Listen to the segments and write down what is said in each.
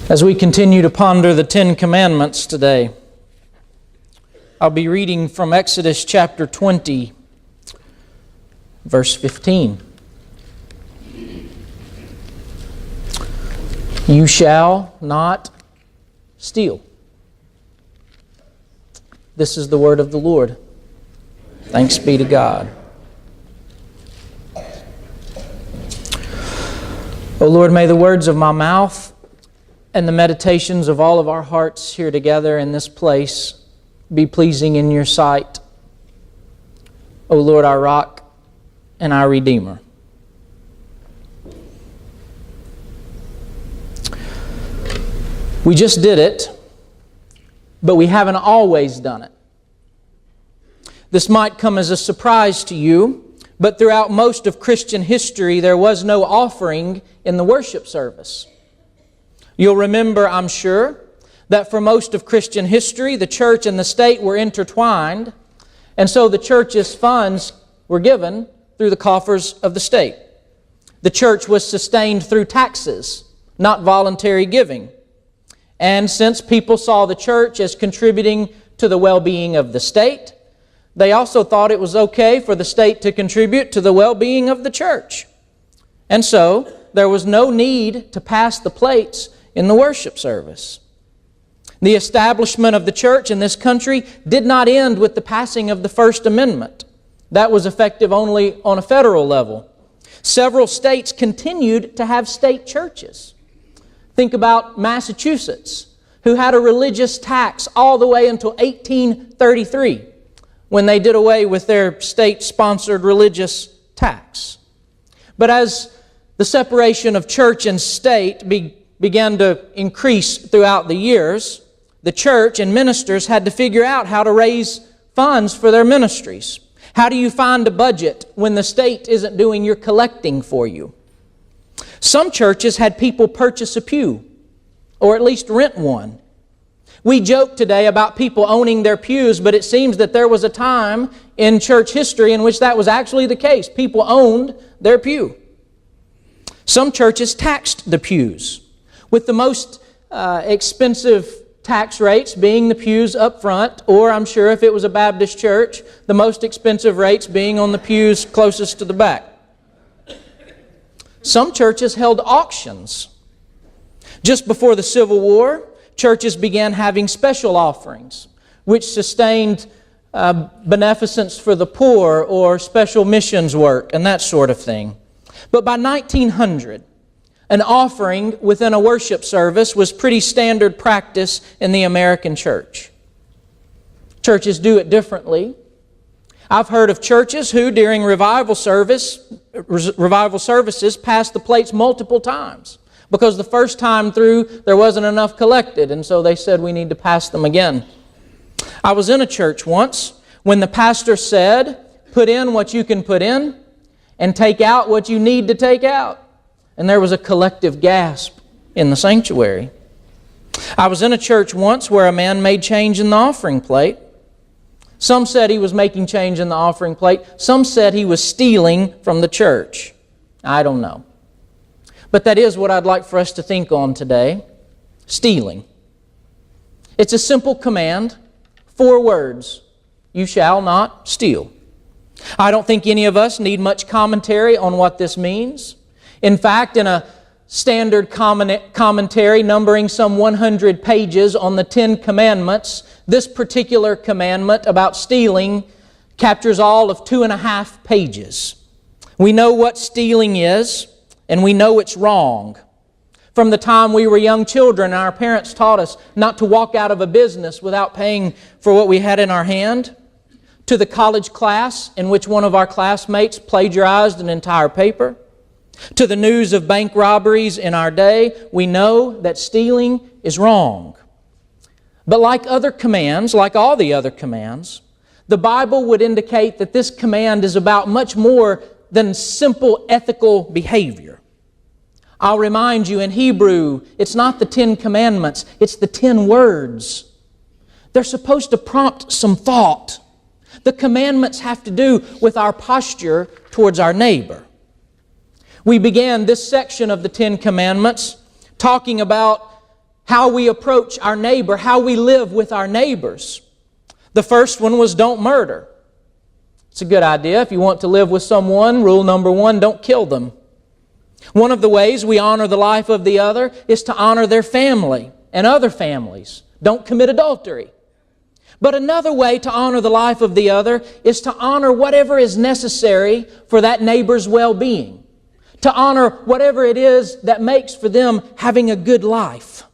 As we continue to ponder the Ten Commandments today, I'll be reading from Exodus chapter 20, verse 15. You shall not steal. This is the word of the Lord. Thanks be to God. O Lord, may the words of my mouth and the meditations of all of our hearts here together in this place be pleasing in your sight. O Lord, our rock and our Redeemer. We just did it, but we haven't always done it. This might come as a surprise to you, but throughout most of Christian history, there was no offering in the worship service. You'll remember, I'm sure, that for most of Christian history, the church and the state were intertwined, and so the church's funds were given through the coffers of the state. The church was sustained through taxes, not voluntary giving. And since people saw the church as contributing to the well-being of the state, they also thought it was okay for the state to contribute to the well-being of the church. And so, there was no need to pass the plates in the worship service. The establishment of the church in this country did not end with the passing of the First Amendment. That was effective only on a federal level. Several states continued to have state churches. Think about Massachusetts, who had a religious tax all the way until 1833, when they did away with their state-sponsored religious tax. But as the separation of church and state began to increase throughout the years, the church and ministers had to figure out how to raise funds for their ministries. How do you find a budget when the state isn't doing your collecting for you? Some churches had people purchase a pew, or at least rent one. We joke today about people owning their pews, but it seems that there was a time in church history in which that was actually the case. People owned their pew. Some churches taxed the pews, with the most expensive tax rates being the pews up front, or I'm sure if it was a Baptist church, the most expensive rates being on the pews closest to the back. Some churches held auctions. Just before the Civil War, churches began having special offerings, which sustained beneficence for the poor or special missions work and that sort of thing. But by 1900, an offering within a worship service was pretty standard practice in the American church. Churches do it differently. I've heard of churches who, during revival services, passed the plates multiple times because the first time through there wasn't enough collected, and so they said we need to pass them again. I was in a church once when the pastor said, "Put in what you can put in and take out what you need to take out." And there was a collective gasp in the sanctuary. I was in a church once where a man made change in the offering plate. Some said he was making change in the offering plate. Some said he was stealing from the church. I don't know. But that is what I'd like for us to think on today. Stealing. It's a simple command, 4 words. You shall not steal. I don't think any of us need much commentary on what this means. In fact, in a standard commentary numbering some 100 pages on the 10 Commandments, this particular commandment about stealing captures all of 2.5 pages. We know what stealing is, and we know it's wrong. From the time we were young children, our parents taught us not to walk out of a business without paying for what we had in our hand, to the college class in which one of our classmates plagiarized an entire paper, to the news of bank robberies in our day, we know that stealing is wrong. But like other commands, like all the other commands, the Bible would indicate that this command is about much more than simple ethical behavior. I'll remind you, in Hebrew, it's not the 10 Commandments, it's the 10 words. They're supposed to prompt some thought. The commandments have to do with our posture towards our neighbor. We began this section of the 10 Commandments talking about how we approach our neighbor, how we live with our neighbors. The first one was don't murder. It's a good idea. If you want to live with someone, rule number 1, don't kill them. One of the ways we honor the life of the other is to honor their family and other families. Don't commit adultery. But another way to honor the life of the other is to honor whatever is necessary for that neighbor's well-being. To honor whatever it is that makes for them having a good life.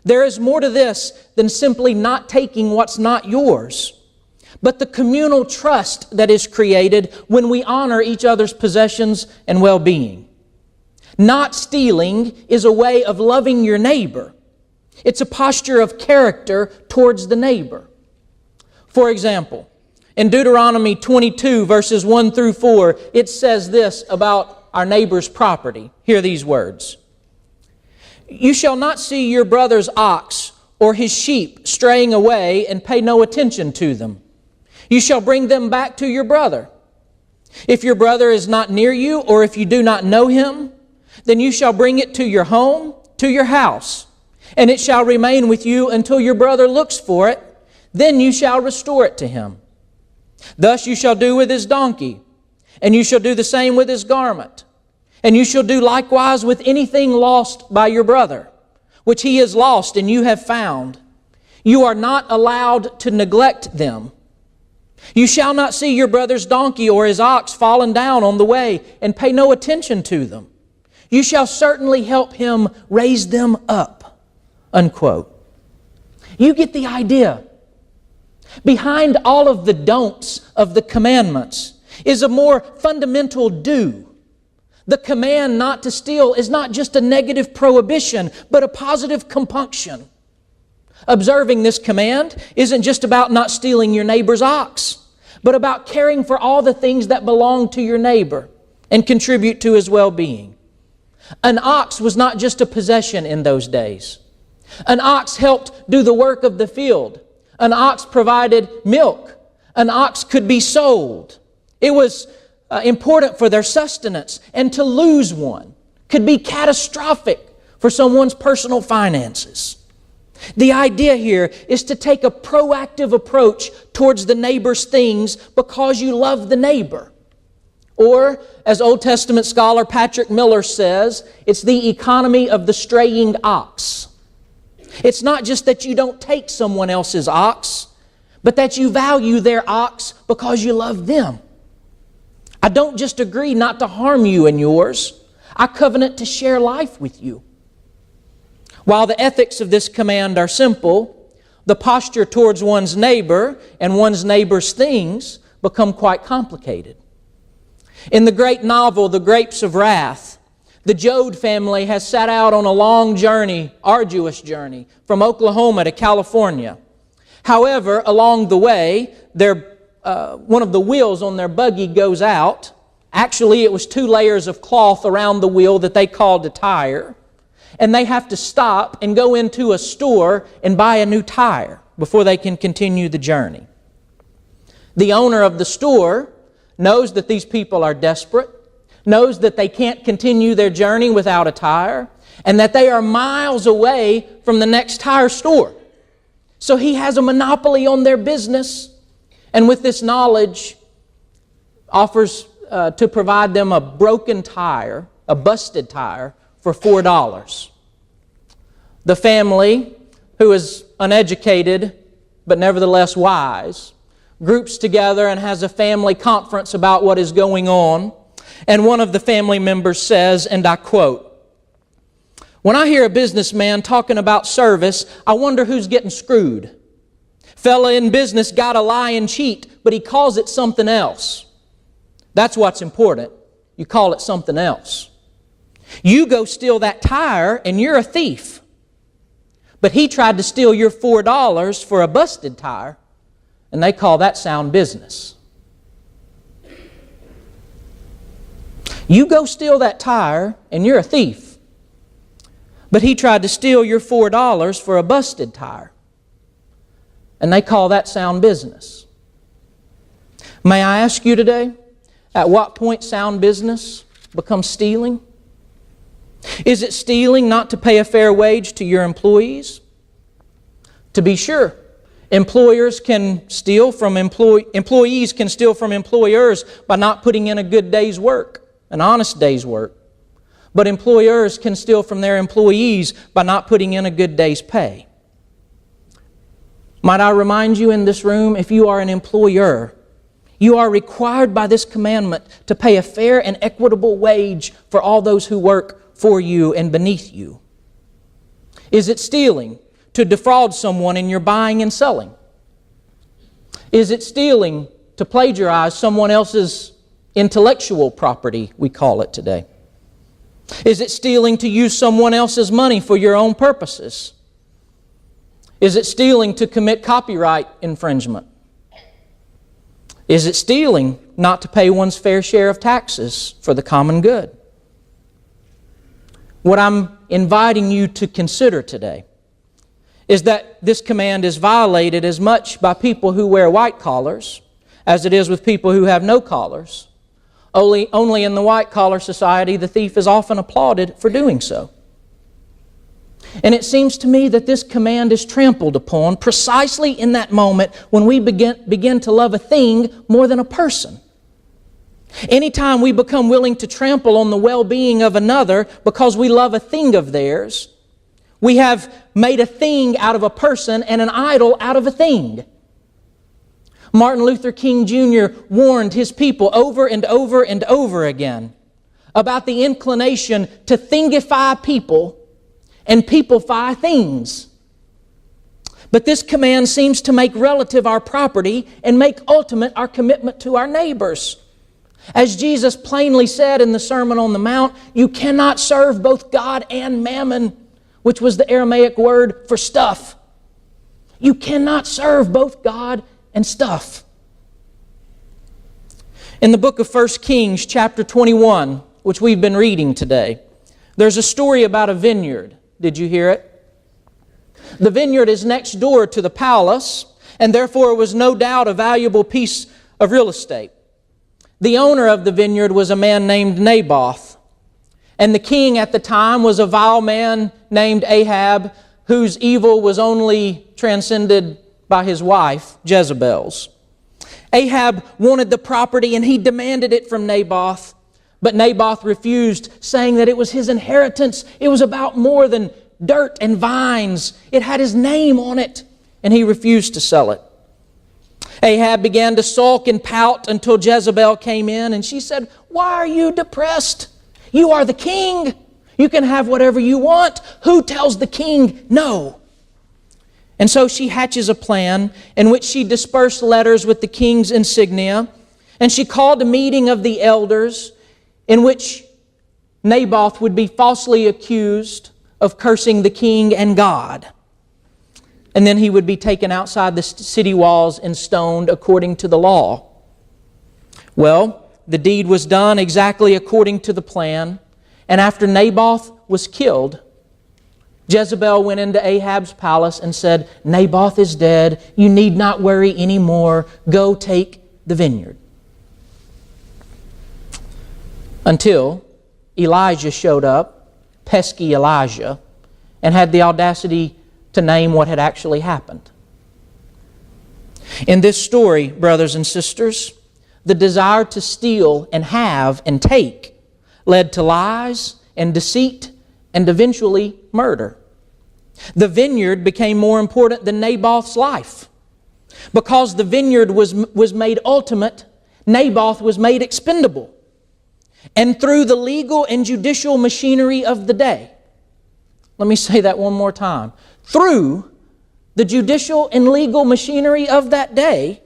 There is more to this than simply not taking what's not yours, but the communal trust that is created when we honor each other's possessions and well-being. Not stealing is a way of loving your neighbor. It's a posture of character towards the neighbor. For example, in Deuteronomy 22, verses 1 through 4, it says this about our neighbor's property. Hear these words. You shall not see your brother's ox or his sheep straying away and pay no attention to them. You shall bring them back to your brother. If your brother is not near you, or if you do not know him, then you shall bring it to your home, to your house, and it shall remain with you until your brother looks for it. Then you shall restore it to him. Thus you shall do with his donkey, and you shall do the same with his garment. And you shall do likewise with anything lost by your brother, which he has lost and you have found. You are not allowed to neglect them. You shall not see your brother's donkey or his ox fallen down on the way and pay no attention to them. You shall certainly help him raise them up." Unquote. You get the idea. Behind all of the don'ts of the commandments is a more fundamental do. The command not to steal is not just a negative prohibition, but a positive compunction. Observing this command isn't just about not stealing your neighbor's ox, but about caring for all the things that belong to your neighbor and contribute to his well-being. An ox was not just a possession in those days. An ox helped do the work of the field. An ox provided milk. An ox could be sold. It was important for their sustenance, and to lose one could be catastrophic for someone's personal finances. The idea here is to take a proactive approach towards the neighbor's things because you love the neighbor. Or, as Old Testament scholar Patrick Miller says, it's the economy of the straying ox. It's not just that you don't take someone else's ox, but that you value their ox because you love them. I don't just agree not to harm you and yours. I covenant to share life with you. While the ethics of this command are simple, the posture towards one's neighbor and one's neighbor's things become quite complicated. In the great novel, The Grapes of Wrath, the Joad family has set out on a long journey, arduous journey, from Oklahoma to California. However, along the way, one of the wheels on their buggy goes out. Actually, it was 2 layers of cloth around the wheel that they called a tire. And they have to stop and go into a store and buy a new tire before they can continue the journey. The owner of the store knows that these people are desperate, knows that they can't continue their journey without a tire, and that they are miles away from the next tire store. So he has a monopoly on their business, and with this knowledge offers to provide them a broken tire, a busted tire, for $4. The family, who is uneducated but nevertheless wise, groups together and has a family conference about what is going on. And one of the family members says, and I quote, "When I hear a businessman talking about service, I wonder who's getting screwed. Fella in business got to lie and cheat, but he calls it something else. That's what's important. You call it something else. You go steal that tire and you're a thief. But he tried to steal your $4 for a busted tire, and they call that sound business. You go steal that tire and you're a thief. But he tried to steal your $4 for a busted tire, and they call that sound business." May I ask you today, at what point sound business becomes stealing? Is it stealing not to pay a fair wage to your employees? To be sure, employees can steal from employers by not putting in a good day's work, an honest day's work. But employers can steal from their employees by not putting in a good day's pay. Might I remind you in this room, if you are an employer, you are required by this commandment to pay a fair and equitable wage for all those who work for you and beneath you. Is it stealing to defraud someone in your buying and selling? Is it stealing to plagiarize someone else's intellectual property, we call it today? Is it stealing to use someone else's money for your own purposes? Is it stealing to commit copyright infringement? Is it stealing not to pay one's fair share of taxes for the common good? What I'm inviting you to consider today is that this command is violated as much by people who wear white collars as it is with people who have no collars. Only in the white-collar society the thief is often applauded for doing so. And it seems to me that this command is trampled upon precisely in that moment when we begin to love a thing more than a person. Anytime we become willing to trample on the well-being of another because we love a thing of theirs, we have made a thing out of a person and an idol out of a thing. Martin Luther King Jr. warned his people over and over and over again about the inclination to thingify people and peoplefy things. But this command seems to make relative our property and make ultimate our commitment to our neighbors. As Jesus plainly said in the Sermon on the Mount, you cannot serve both God and mammon, which was the Aramaic word for stuff. You cannot serve both God and stuff. In the book of 1 Kings, chapter 21, which we've been reading today, there's a story about a vineyard. Did you hear it? The vineyard is next door to the palace, and therefore it was no doubt a valuable piece of real estate. The owner of the vineyard was a man named Naboth, and the king at the time was a vile man named Ahab, whose evil was only transcended by his wife, Jezebel's. Ahab wanted the property and he demanded it from Naboth, but Naboth refused, saying that it was his inheritance. It was about more than dirt and vines. It had his name on it, and he refused to sell it. Ahab began to sulk and pout until Jezebel came in, and she said, "Why are you depressed? You are the king. You can have whatever you want. Who tells the king no?" And so she hatches a plan in which she dispersed letters with the king's insignia, and she called a meeting of the elders in which Naboth would be falsely accused of cursing the king and God. And then he would be taken outside the city walls and stoned according to the law. Well, the deed was done exactly according to the plan, and after Naboth was killed, Jezebel went into Ahab's palace and said, "Naboth is dead. You need not worry anymore. Go take the vineyard." Until Elijah showed up, pesky Elijah, and had the audacity to name what had actually happened. In this story, brothers and sisters, the desire to steal and have and take led to lies and deceit and eventually murder. The vineyard became more important than Naboth's life. Because the vineyard was made ultimate, Naboth was made expendable. And through the legal and judicial machinery of the day, let me say that one more time. Through the judicial and legal machinery of that day,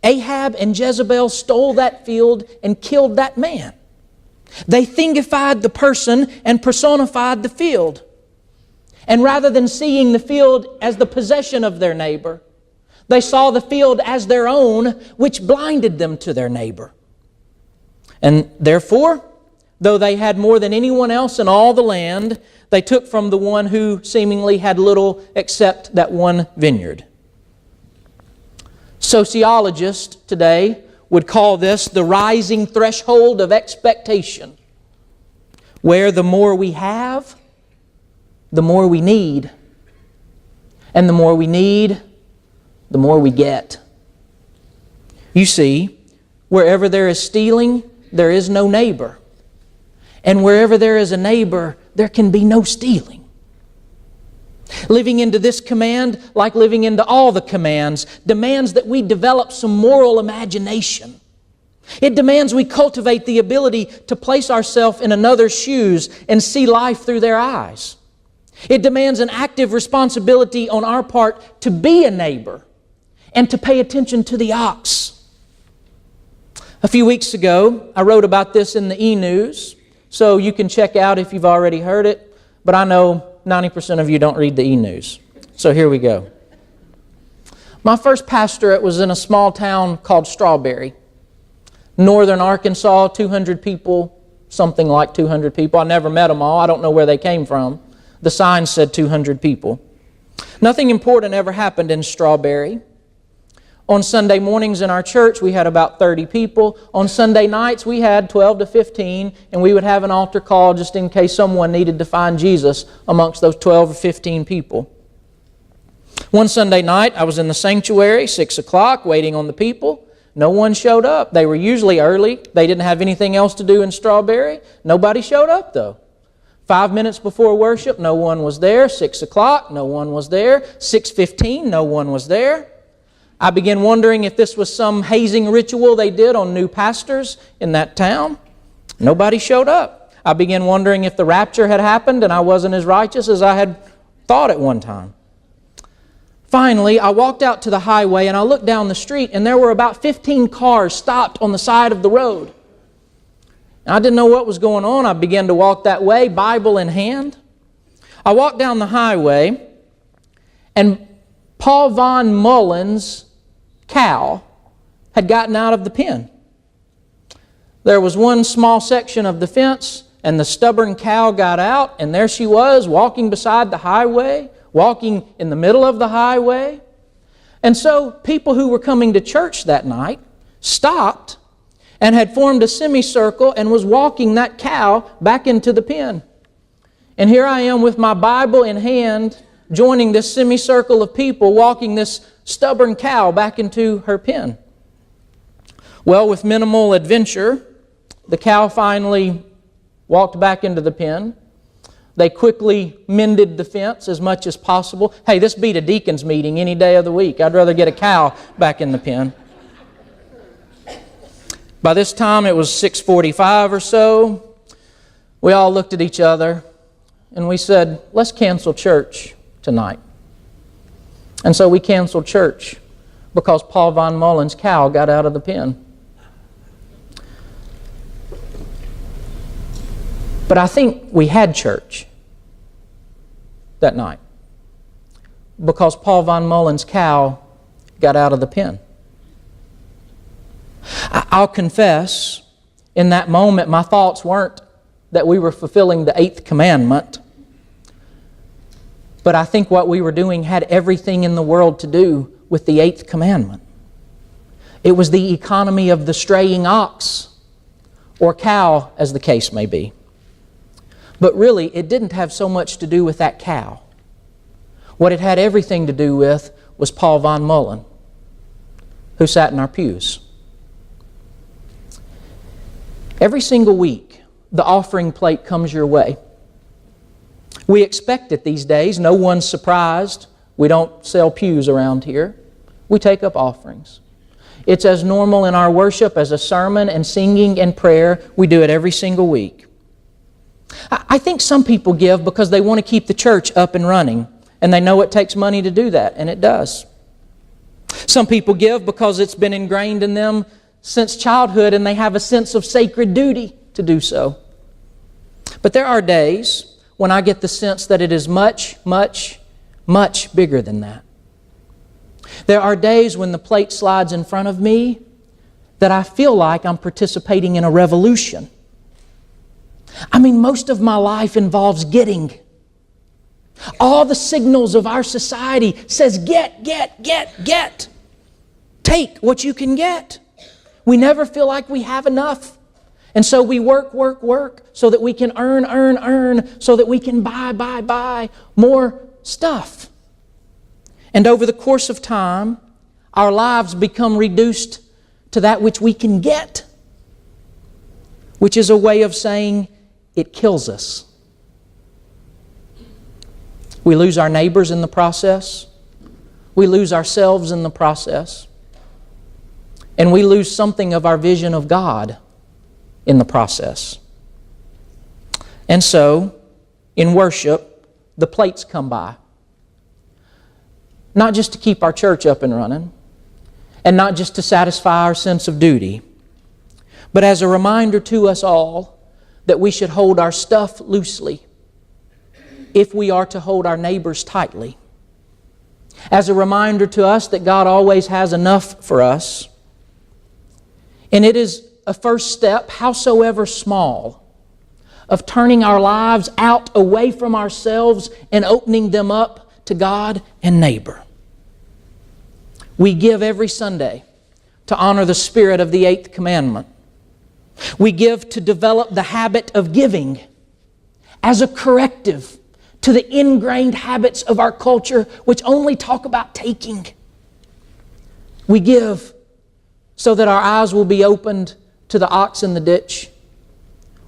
Ahab and Jezebel stole that field and killed that man. They thingified the person and personified the field. And rather than seeing the field as the possession of their neighbor, they saw the field as their own, which blinded them to their neighbor. And therefore, though they had more than anyone else in all the land, they took from the one who seemingly had little except that one vineyard. Sociologists today would call this the rising threshold of expectation, where the more we have, the more we need. And the more we need, the more we get. You see, wherever there is stealing, there is no neighbor. And wherever there is a neighbor, there can be no stealing. Living into this command, like living into all the commands, demands that we develop some moral imagination. It demands we cultivate the ability to place ourselves in another's shoes and see life through their eyes. It demands an active responsibility on our part to be a neighbor and to pay attention to the ox. A few weeks ago, I wrote about this in the e-news, so you can check out if you've already heard it, but I know 90% of you don't read the e-news. So here we go. My first pastorate was in a small town called Strawberry, northern Arkansas, 200 people, something like 200 people. I never met them all. I don't know where they came from. The sign said 200 people. Nothing important ever happened in Strawberry. On Sunday mornings in our church, we had about 30 people. On Sunday nights, we had 12 to 15, and we would have an altar call just in case someone needed to find Jesus amongst those 12 or 15 people. One Sunday night, I was in the sanctuary, 6 o'clock, waiting on the people. No one showed up. They were usually early. They didn't have anything else to do in Strawberry. Nobody showed up, though. 5 minutes before worship, no one was there. 6 o'clock, no one was there. 6:15, no one was there. I began wondering if this was some hazing ritual they did on new pastors in that town. Nobody showed up. I began wondering if the rapture had happened and I wasn't as righteous as I had thought at one time. Finally, I walked out to the highway and I looked down the street and there were about 15 cars stopped on the side of the road. I didn't know what was going on. I began to walk that way, Bible in hand. I walked down the highway, and Paul Von Mullen's cow had gotten out of the pen. There was one small section of the fence, and the stubborn cow got out, and there she was, walking beside the highway, walking in the middle of the highway. And so people who were coming to church that night stopped and had formed a semicircle and was walking that cow back into the pen. And here I am with my Bible in hand, joining this semicircle of people, walking this stubborn cow back into her pen. Well, with minimal adventure, the cow finally walked back into the pen. They quickly mended the fence as much as possible. Hey, this beat a deacon's meeting any day of the week. I'd rather get a cow back in the pen. By this time, it was 6:45 or so. We all looked at each other and we said, let's cancel church tonight. And so we canceled church because Paul Von Mullen's cow got out of the pen. But I think we had church that night because Paul Von Mullen's cow got out of the pen. I'll confess, in that moment, my thoughts weren't that we were fulfilling the 8th commandment. But I think what we were doing had everything in the world to do with the 8th commandment. It was the economy of the straying ox, or cow, as the case may be. But really, it didn't have so much to do with that cow. What it had everything to do with was Paul Von Mullen, who sat in our pews. Every single week, the offering plate comes your way. We expect it these days. No one's surprised. We don't sell pews around here. We take up offerings. It's as normal in our worship as a sermon and singing and prayer. We do it every single week. I think some people give because they want to keep the church up and running, and they know it takes money to do that, and it does. Some people give because it's been ingrained in them since childhood, and they have a sense of sacred duty to do so. But there are days when I get the sense that it is much, much, much bigger than that. There are days when the plate slides in front of me that I feel like I'm participating in a revolution. I mean, most of my life involves getting. All the signals of our society says get, get, get, get. Take what you can get. We never feel like we have enough. And so we work so that we can earn, so that we can buy more stuff. And over the course of time, our lives become reduced to that which we can get, which is a way of saying it kills us. We lose our neighbors in the process. We lose ourselves in the process. And we lose something of our vision of God in the process. And so, in worship, the plates come by. Not just to keep our church up and running, and not just to satisfy our sense of duty, but as a reminder to us all that we should hold our stuff loosely if we are to hold our neighbors tightly. As a reminder to us that God always has enough for us. And it is a first step, howsoever small, of turning our lives out away from ourselves and opening them up to God and neighbor. We give every Sunday to honor the spirit of the 8th commandment. We give to develop the habit of giving as a corrective to the ingrained habits of our culture which only talk about taking. We give so that our eyes will be opened to the ox in the ditch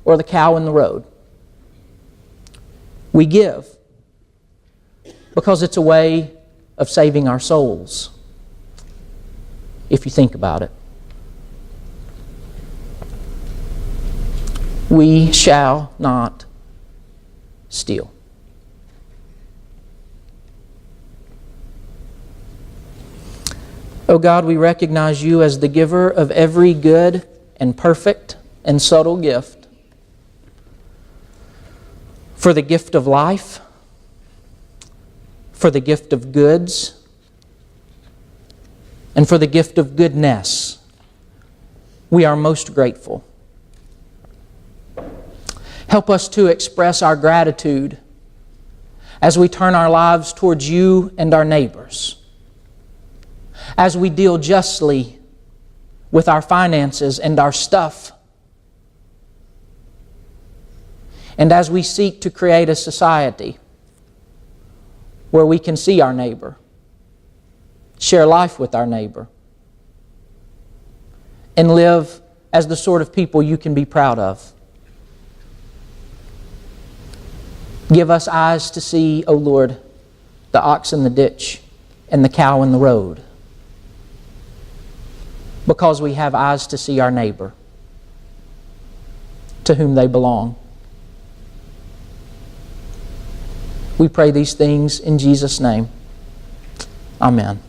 or the cow in the road. We give because it's a way of saving our souls, if you think about it. We shall not steal. Oh God, we recognize You as the giver of every good and perfect and subtle gift. For the gift of life, for the gift of goods, and for the gift of goodness, we are most grateful. Help us to express our gratitude as we turn our lives towards You and our neighbors, as we deal justly with our finances and our stuff, and as we seek to create a society where we can see our neighbor, share life with our neighbor, and live as the sort of people You can be proud of. Give us eyes to see, O Lord, the ox in the ditch and the cow in the road, because we have eyes to see our neighbor, to whom they belong. We pray these things in Jesus' name. Amen.